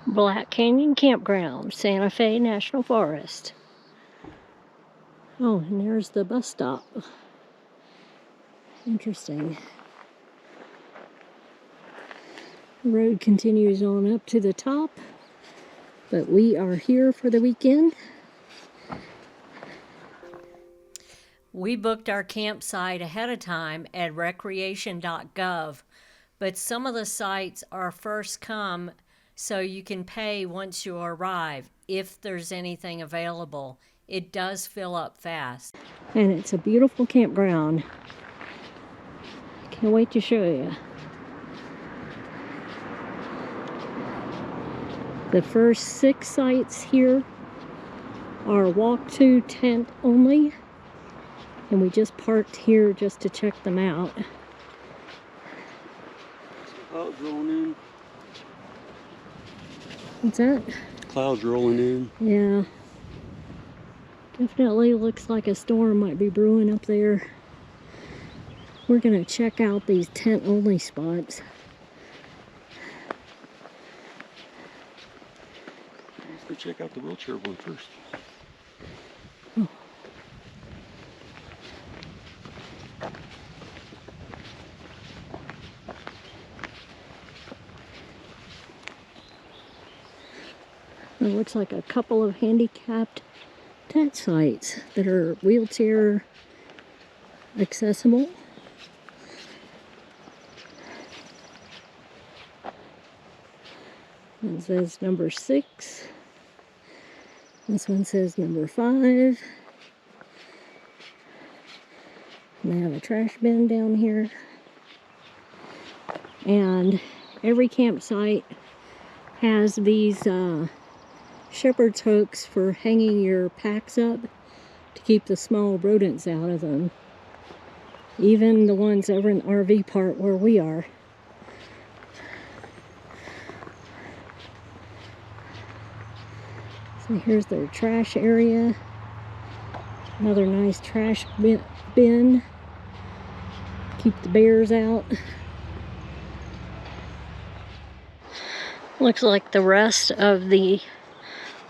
Black Canyon Campground, Santa Fe National Forest. Oh, and there's the bus stop. Interesting. The road continues on up to the top, but we are here for the weekend. We booked our campsite ahead of time at recreation.gov, but some of the sites are first come, so you can pay once you arrive if there's anything available. It does fill up fast. And it's a beautiful campground. Can't wait to show you. The first 6 sites here are walk-to tent only, and we just parked here just to check them out. Clouds rolling in. What's that? Clouds rolling in. Yeah. Definitely looks like a storm might be brewing up there. We're gonna check out these tent-only spots. Let's go check out the wheelchair one first. Oh. It looks like a couple of handicapped tent sites that are wheelchair accessible. It says number 6. This one says number 5. And they have a trash bin down here. And every campsite has these shepherd's hooks for hanging your packs up to keep the small rodents out of them. Even the ones over in the RV park where we are. So here's their trash area. Another nice trash bin. Keep the bears out. Looks like the rest of the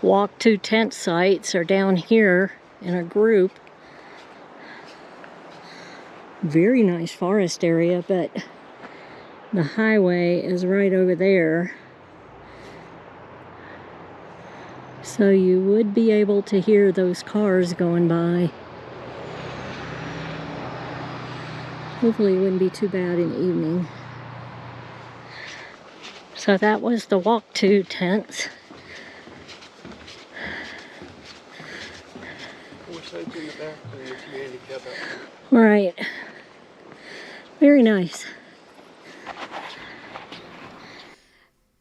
walk-to tent sites are down here in a group. Very nice forest area, but the highway is right over there. So you would be able to hear those cars going by. Hopefully it wouldn't be too bad in the evening. So that was the walk-to tents. Right. Very nice.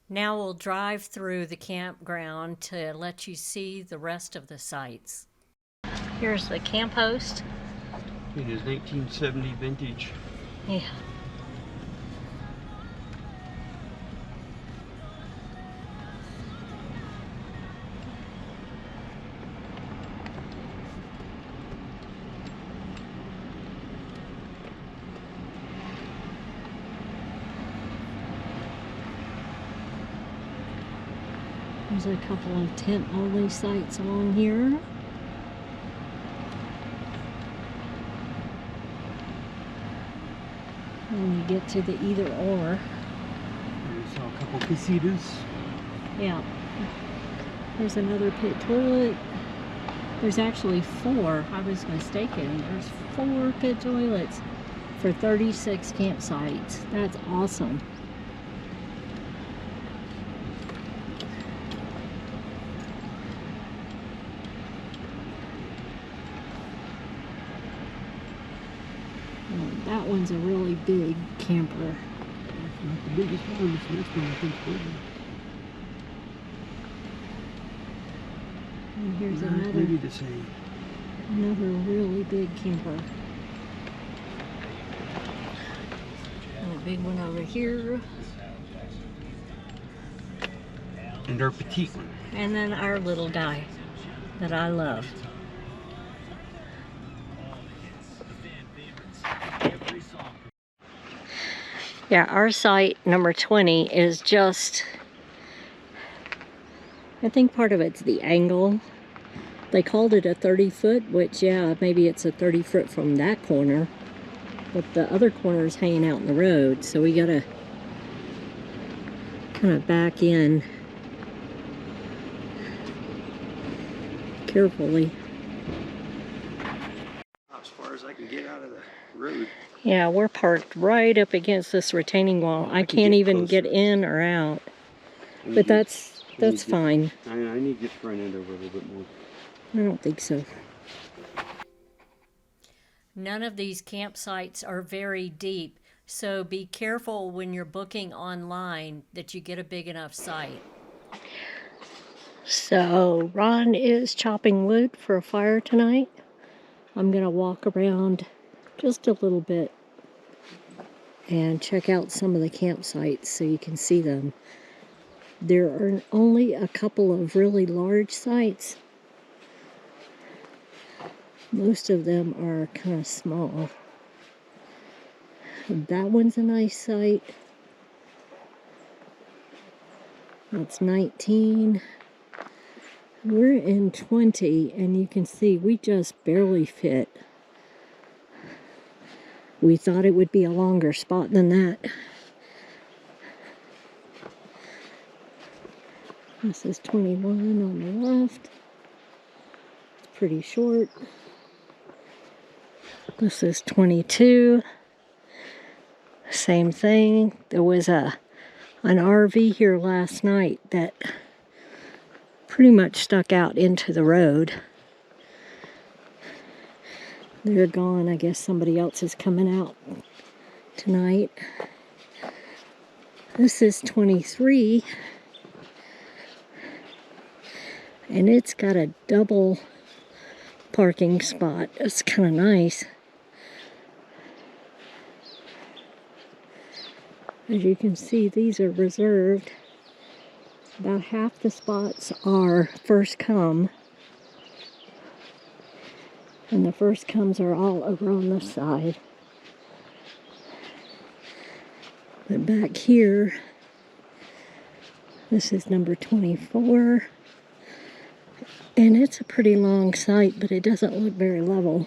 Now we'll drive through the campground to let you see the rest of the sites. Here's the camp host. It is 1970 vintage. Yeah. There's a couple of tent-only sites along here. And you get to the either or. There's a couple casitas. Yeah. There's another pit toilet. There's actually 4. I was mistaken. There's 4 pit toilets for 36 campsites. That's awesome. That one's a really big camper. That's not the biggest one. This next one I think's bigger. And here's Maybe the same. Another really big camper. And a big one over here. And our petite one. And then our little guy that I love. Yeah, our site number 20 is just I think part of it's the angle. They called it a 30-foot, which, yeah, maybe it's a 30-foot from that corner. But the other corner is hanging out in the road, so we gotta kind of back in carefully. As far as I can get out of the road. Yeah, we're parked right up against this retaining wall. I can't even get in or out. But that's fine. I need to get front end over a little bit more. I don't think so. None of these campsites are very deep, so be careful when you're booking online that you get a big enough site. So Ron is chopping wood for a fire tonight. I'm gonna walk around just a little bit and check out some of the campsites so you can see them. There are only a couple of really large sites. Most of them are kind of small. That one's a nice site. That's 19. We're in 20, and you can see we just barely fit. We thought it would be a longer spot than that. This is 21 on the left. It's pretty short. This is 22. Same thing. There was an RV here last night that pretty much stuck out into the road. They're gone. I guess somebody else is coming out tonight. This is 23. And it's got a double parking spot. It's kind of nice. As you can see, these are reserved. About half the spots are first come. And the first comes are all over on this side. But back here, this is number 24. And it's a pretty long site, but it doesn't look very level.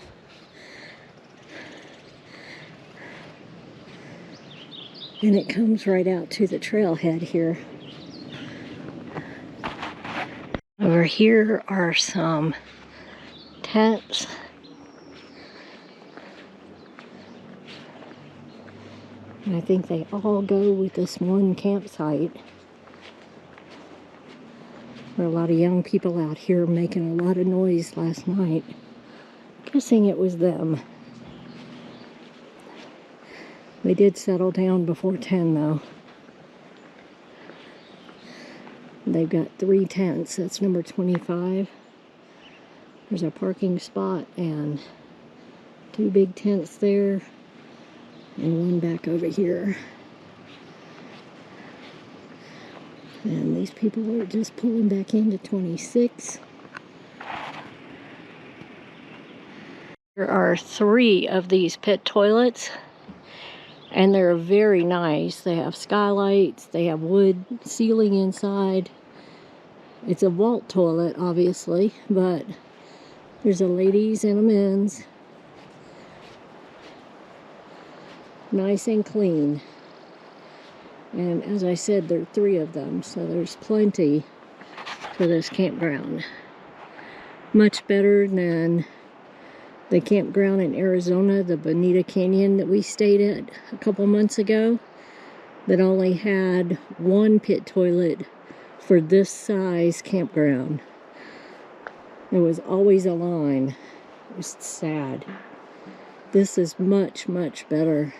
And it comes right out to the trailhead here. Over here are some tents. And I think they all go with this one campsite. There were a lot of young people out here making a lot of noise last night. Guessing it was them. They did settle down before 10 though. They've got 3 tents. That's number 25. There's a parking spot and 2 big tents there and one back over here. And these people are just pulling back into 26. There are 3 of these pit toilets, and they're very nice. They have skylights, they have wood ceiling inside. It's a vault toilet, obviously, but there's a ladies' and a men's. Nice and clean. And as I said, there are 3 of them, so there's plenty for this campground. Much better than the campground in Arizona, the Bonita Canyon that we stayed at a couple months ago, that only had 1 pit toilet for this size campground. There was always a line. It was sad. This is much, much better.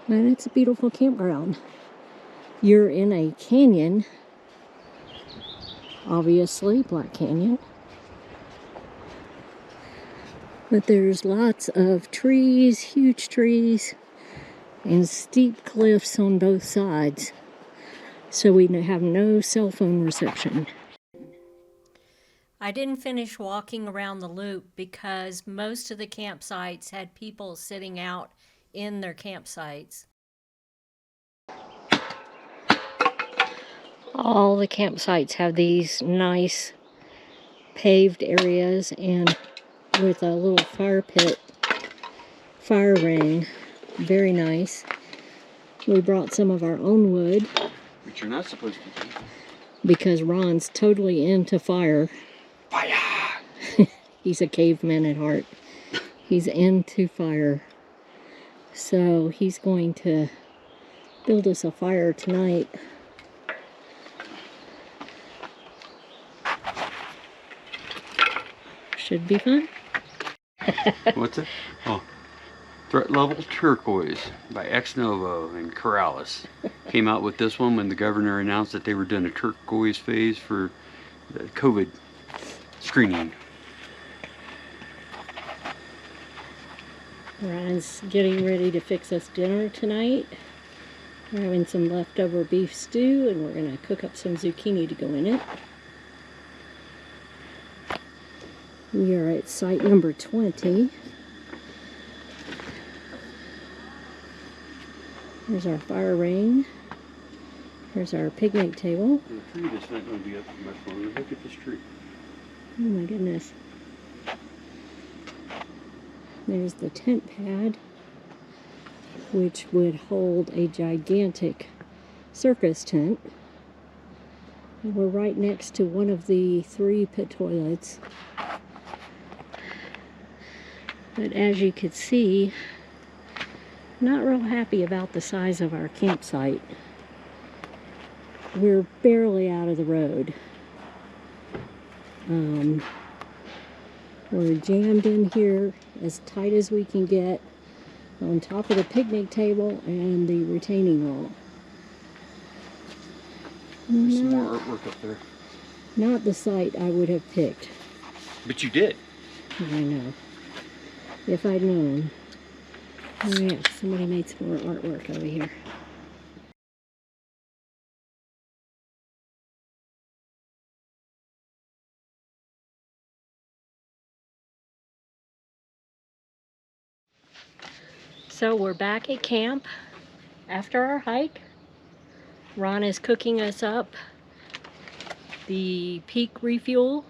And it's a beautiful campground. You're in a canyon, obviously, Black Canyon. But there's lots of trees, huge trees, and steep cliffs on both sides. So we have no cell phone reception. I didn't finish walking around the loop because most of the campsites had people sitting out in their campsites. All the campsites have these nice paved areas and with a little fire pit, fire ring. Very nice. We brought some of our own wood. But you're not supposed to do. Because Ron's totally into fire. Fire! He's a caveman at heart. He's into fire. So he's going to build us a fire tonight. Should be fun. What's it? Oh. Threat Level Turquoise by Ex Novo and Corrales. Came out with this one when the governor announced that they were doing a turquoise phase for the COVID screening. Ron's getting ready to fix us dinner tonight. We're having some leftover beef stew and we're going to cook up some zucchini to go in it. We are at site number 20. Here's our fire ring. Here's our picnic table. The tree that's not going to be up for much longer. Look at this tree. Oh my goodness. There's the tent pad, which would hold a gigantic circus tent. And we're right next to one of the 3 pit toilets. But as you could see, not real happy about the size of our campsite. We're barely out of the road. We're jammed in here as tight as we can get on top of the picnic table and the retaining wall. There's some more artwork up there. Not the site I would have picked. But you did. I know. If I'd known. Oh yeah, somebody made some more artwork over here. So we're back at camp after our hike. Ron is cooking us up the Peak Refuel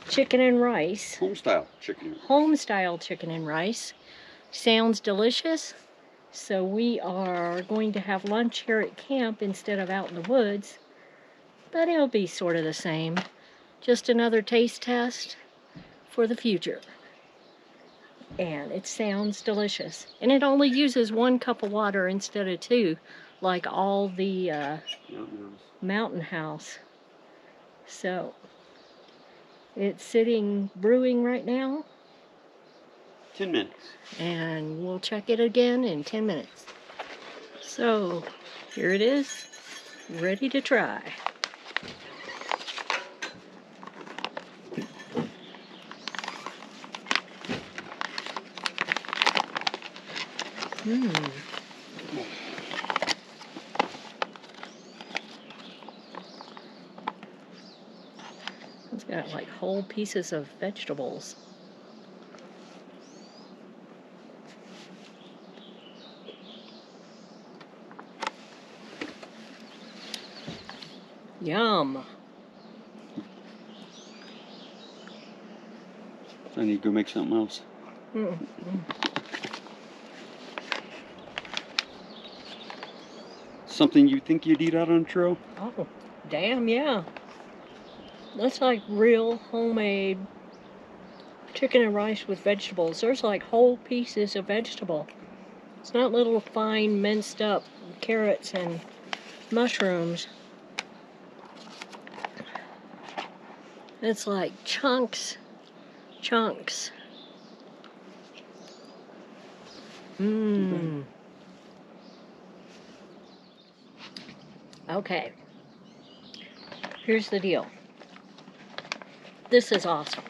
chicken and rice. Homestyle chicken. Homestyle chicken and rice. Sounds delicious. So we are going to have lunch here at camp instead of out in the woods. But it'll be sort of the same. Just another taste test for the future. And it sounds delicious. And it only uses 1 cup of water instead of 2, like all the Mountain House. So it's sitting brewing right now. 10 minutes. And we'll check it again in 10 minutes. So here it is, ready to try. It's got like whole pieces of vegetables. Yum. I need to go make something else. Something you think you'd eat out on a trail? Oh, damn, yeah. That's like real homemade chicken and rice with vegetables. There's like whole pieces of vegetable. It's not little fine minced up carrots and mushrooms. It's like chunks. Okay. Here's the deal. This is awesome.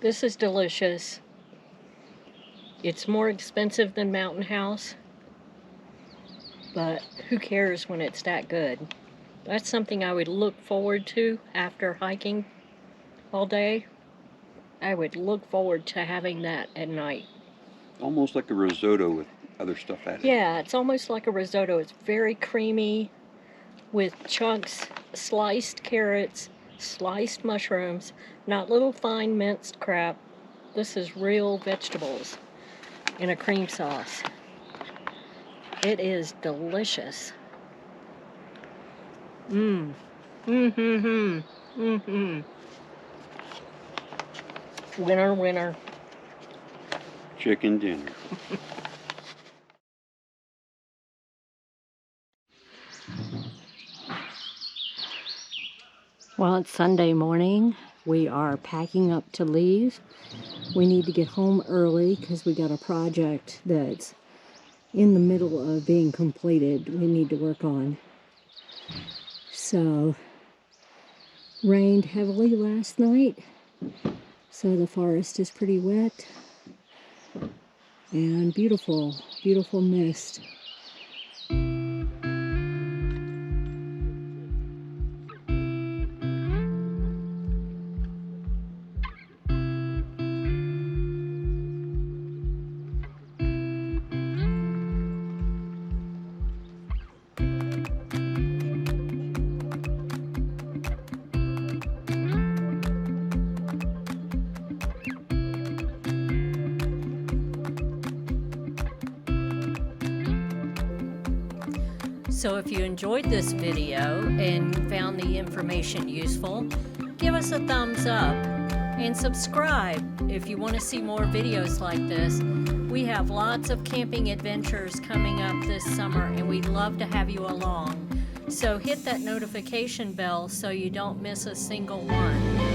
This is delicious. It's more expensive than Mountain House, but who cares when it's that good? That's something I would look forward to after hiking all day. I would look forward to having that at night. Almost like a risotto with other stuff added. Yeah, it's almost like a risotto. It's very creamy, with chunks, sliced carrots, sliced mushrooms, not little fine minced crap. This is real vegetables in a cream sauce. It is delicious. Winner, winner. Chicken dinner. Well, it's Sunday morning. We are packing up to leave. We need to get home early because we got a project that's in the middle of being completed we need to work on. So, rained heavily last night, so the forest is pretty wet and beautiful, beautiful mist. So if you enjoyed this video and found the information useful, give us a thumbs up and subscribe if you want to see more videos like this. We have lots of camping adventures coming up this summer and we'd love to have you along. So hit that notification bell so you don't miss a single one.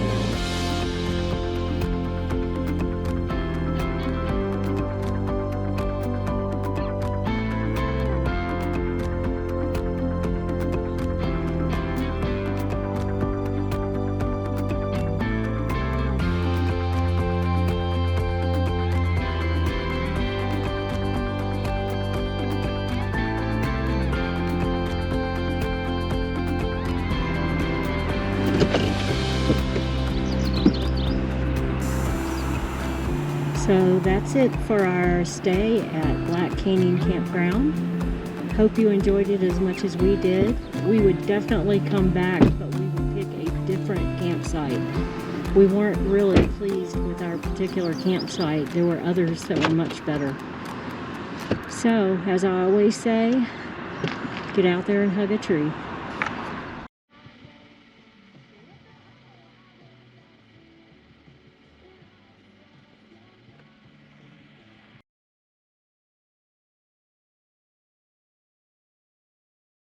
So that's it for our stay at Black Canyon Campground. Hope you enjoyed it as much as we did. We would definitely come back, but we would pick a different campsite. We weren't really pleased with our particular campsite. There were others that were much better. So, as I always say, get out there and hug a tree.